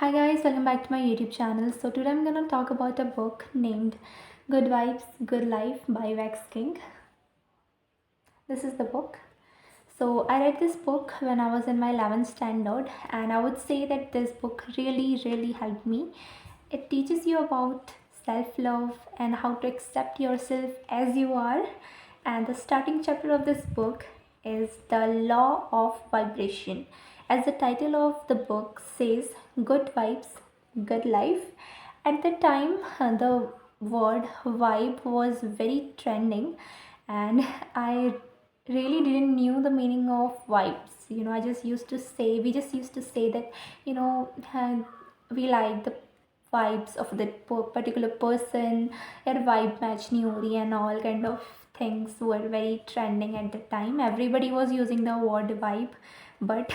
Hi guys, welcome back to my YouTube channel. So today I'm gonna talk about a book named Good Vibes, Good Life by Vex King. This is the book. So I read this book when I was in my 11th standard, and I would say that this book really helped me. It teaches you about self-love and how to accept yourself as you are. And the starting chapter of this book is the law of vibration. As the title of the book says, good vibes, good life. At the time, the word vibe was very trending, and I really didn't knew the meaning of vibes. I just used to say, we just used to say that, we like the vibes of that particular person, their vibe match newly, and all kind of things were very trending at the time. Everybody was using the word vibe, but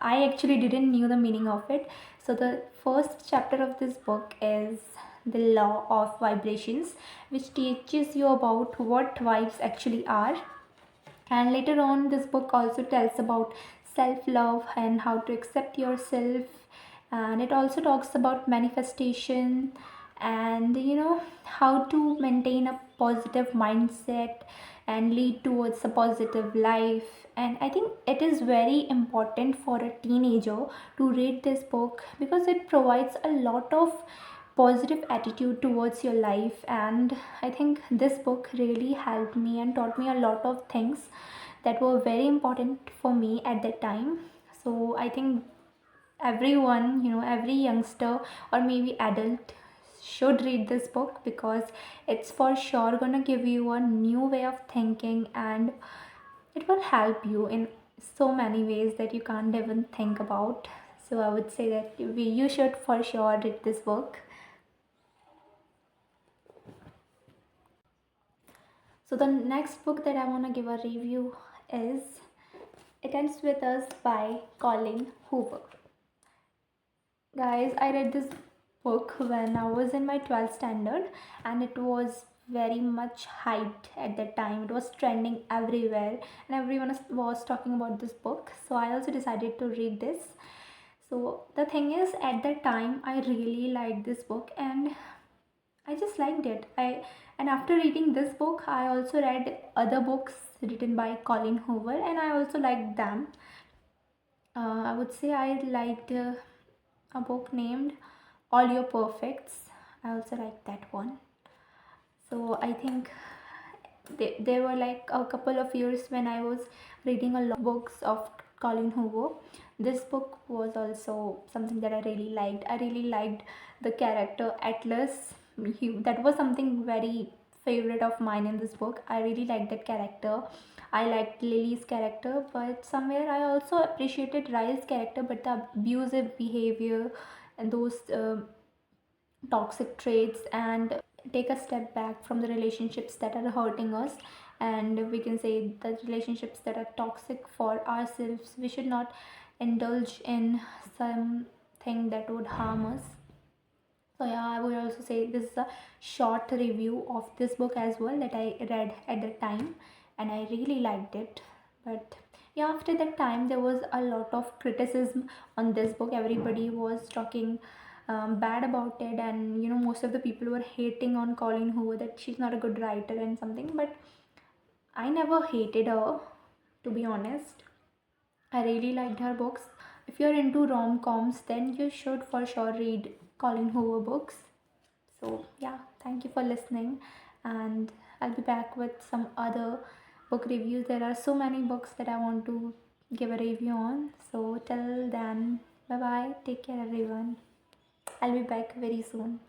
I actually didn't knew the meaning of it. So the first chapter of this book is the law of vibrations, which teaches you about what vibes actually are. And later on, this book also tells about self love and how to accept yourself. And it also talks about manifestation and how to maintain a positive mindset and lead towards a positive life. And I think it is very important for a teenager to read this book because it provides a lot of positive attitude towards your life. And I think this book really helped me and taught me a lot of things that were very important for me at that time. So I think everyone, every youngster or maybe adult should read this book because it's for sure gonna give you a new way of thinking, and it will help you in so many ways that you can't even think about. So I would say that you should for sure read this book. So the next book that I want to give a review is It Ends With Us by Colleen Hoover. Guys, I read this book when I was in my 12th standard, and it was very much hyped at that time. It was trending everywhere and everyone was talking about this book. So I also decided to read this. So the thing is, at that time I really liked this book and I just liked it. And after reading this book, I also read other books written by Colleen Hoover, and I also liked them. I would say I liked a book named All Your Perfects. I also liked that one. So I think they were like a couple of years when I was reading a lot of books of Colleen Hoover. This book was also something that I really liked. I really liked the character Atlas. That was something very favorite of mine in this book. I really liked that character. I liked Lily's character, but somewhere I also appreciated Ryle's character, but the abusive behavior and those toxic traits, and take a step back from the relationships that are hurting us, and we can say the relationships that are toxic for ourselves. We should not indulge in something that would harm us. So yeah, I would also say this is a short review of this book as well that I read at the time, and I really liked it. But yeah, after that time there was a lot of criticism on this book. Everybody was talking bad about it, and most of the people were hating on Colleen Hoover that she's not a good writer and something. But I never hated her, to be honest. I really liked her books. If you're into rom-coms, then you should for sure read Colleen Hoover books. So yeah, thank you for listening, and I'll be back with some other book reviews. There are so many books that I want to give a review on. So till then, bye bye. Take care, everyone. I'll be back very soon.